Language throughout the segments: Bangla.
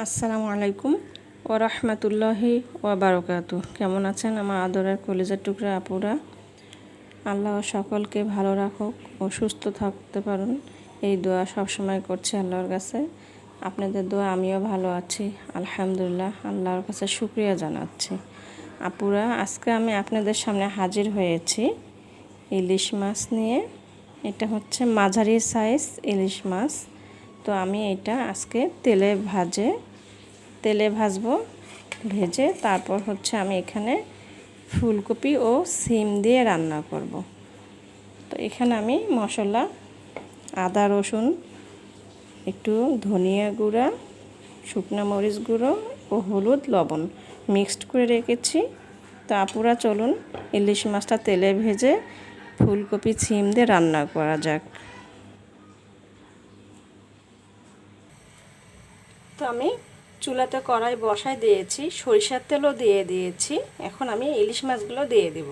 আসসালামু আলাইকুম ওয়া রাহমাতুল্লাহি ওয়া বারাকাতু। কেমন আছেন আমার আদরের কলিজার টুকরা আপুরা? আল্লাহ সকলকে ভালো রাখুক ও সুস্থ থাকতে পারুন, এই দোয়া সবসময় করছি আল্লাহর কাছে। আপনাদের দোয়া আমিও ভালো আছি আলহামদুলিল্লাহ, আল্লাহর কাছে শুকরিয়া জানাচ্ছি। আপুরা, আজকে আমি আপনাদের সামনে হাজির হয়েছি ইলিশ মাছ নিয়ে। এটা হচ্ছে মাঝারি সাইজ ইলিশ মাছ। তো আমি এটা আজকে তেলে ভাজবো। ভেজে তারপর হচ্ছে আমি এখানে ফুলকপি ও সিম দিয়ে রান্না করব। তো এখানে আমি মশলা আদা রসুন, একটু ধনিয়া গুঁড়া, শুকনো মরিচ গুঁড়ো ও হলুদ লবণ মিক্সড করে রেখেছি। তো আপুরা চলুন ইলিশ মাছটা তেলে ভেজে ফুলকপি সিম দিয়ে রান্না করা যাক। তো আমি চুলাতে কড়াই বসাই দিয়েছি, সরিষার তেলও দিয়ে দিয়েছি। এখন আমি ইলিশ মাছগুলো দিয়ে দেব।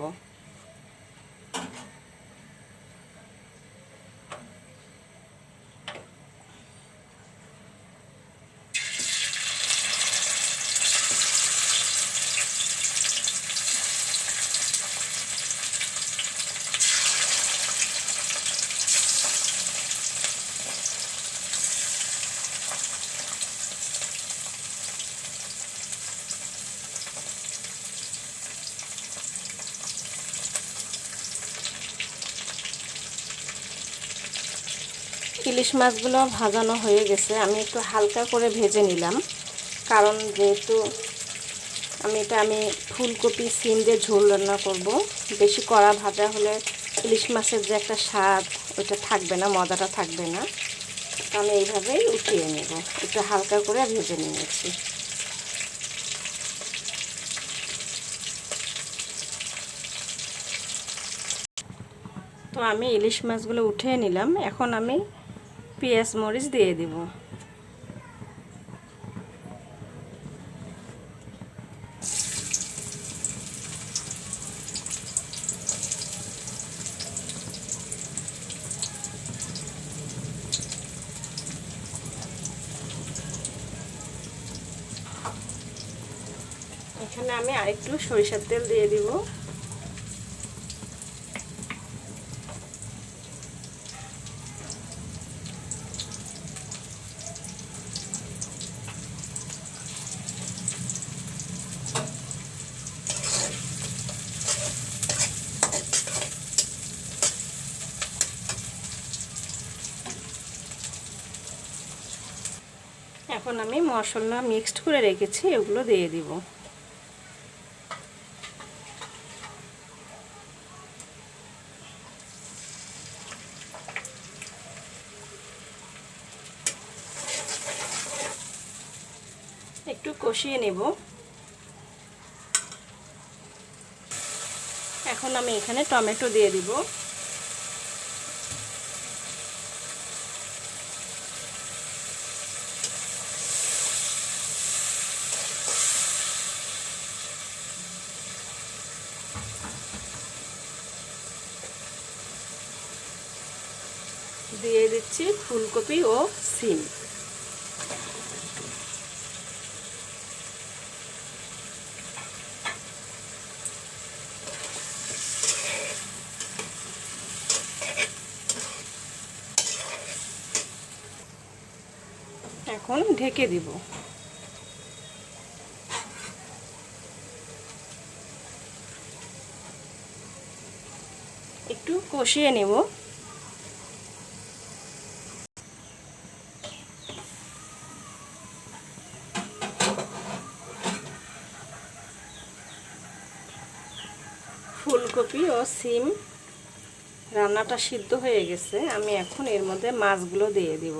ইলিশ মাছগুলো ভাজানো হয়ে গেছে, আমি একটু হালকা করে ভেজে নিলাম, কারণ যেহেতু আমি ফুলকপি সিম দিয়ে ঝোল রান্না করব। বেশি কড়া ভাজা হলে ইলিশ মাছের যে একটা স্বাদ ওটা থাকবে না, মজাটা থাকবে না। আমি এইভাবেই উঠিয়ে নেব, একটু হালকা করে ভেজে নিয়েছি। তো আমি ইলিশ মাছগুলো উঠিয়ে নিলাম, এখন আমি পেঁয়াজ মরিচ দিয়ে দিব। এখানে আমি আরেকটু সরিষার তেল দিয়ে দিব। এখন আমি মশলা মিক্সড করে রেখেছি, এগুলো দিয়ে দিব। একটু কষিয়ে নেব। এখন আমি এখানে টমেটো দিয়ে দিব। দিয়ে দিচ্ছি ফুলকপি ও সিম। এখন ঢেকে দিব। একটু কষিয়ে নেব। ফুলকপি ও সিম রান্নাটা সিদ্ধ হয়ে গেছে, আমি এখন এর মধ্যে মাছগুলো দিয়ে দিব।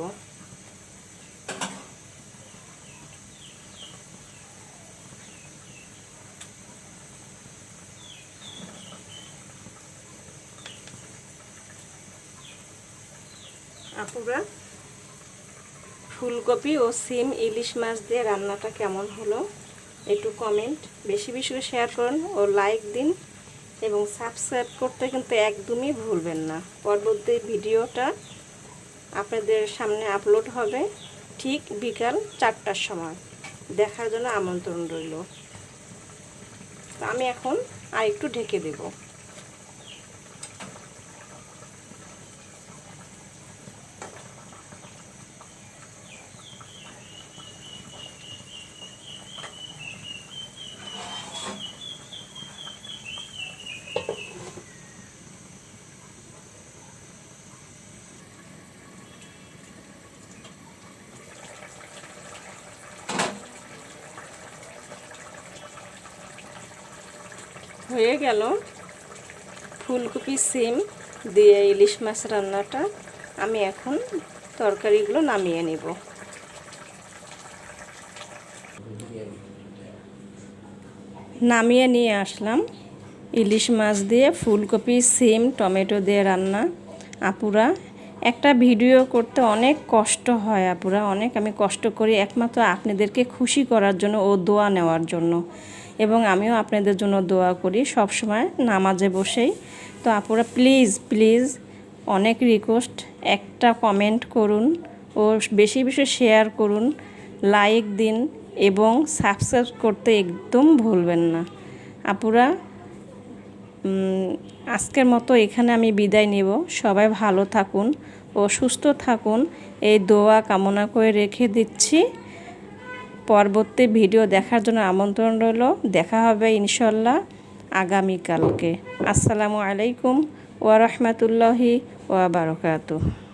আপুরা, ফুলকপি ও সিম ইলিশ মাছ দিয়ে রান্নাটা কেমন হলো একটু কমেন্ট, বেশি বেশি করে শেয়ার করুন ও লাইক দিন, এবং সাবস্ক্রাইব করতে কিন্তু একদমই ভুলবেন না। পরবর্তী ভিডিওটা আপনাদের সামনে আপলোড হবে ঠিক বিকাল 4টার সময়। দেখার জন্য আমন্ত্রণ রইল। আমি এখন আর একটু ঢেকে দেব। হয়ে গেল ফুলকপি সিম দিয়ে ইলিশ মাছ রান্নাটা। আমি এখন তরকারিগুলো নামিয়ে নেব। নামিয়ে নিয়ে আসলাম ইলিশ মাছ দিয়ে ফুলকপি সিম টমেটো দিয়ে রান্না। আপুরা, একটা ভিডিও করতে অনেক কষ্ট হয় আপুরা, অনেক আমি কষ্ট করি একমাত্র আপনাদেরকে খুশি করার জন্য ও দোয়া নেওয়ার জন্য, এবং আমিও আপনাদের জন্য দোয়া করি সব সময় নামাজে বসেই। তো আপুরা প্লিজ প্লিজ অনেক রিকোয়েস্ট, একটা কমেন্ট করুন ও বেশি বেশি শেয়ার করুন, লাইক দিন এবং সাবস্ক্রাইব করতে একদম ভুলবেন না। আপুরা, আজকের মতো এখানে আমি বিদায় নেব। সবাই ভালো থাকুন ও সুস্থ থাকুন এই দোয়া কামনা করে রেখে দিচ্ছি। পরবর্তী ভিডিও দেখার জন্য আমন্ত্রণ রইল। দেখা হবে ইনশাল্লাহ আগামীকালকে। আসসালামু আলাইকুম ওয়া রাহমাতুল্লাহি ওয়া বারাকাতুহু।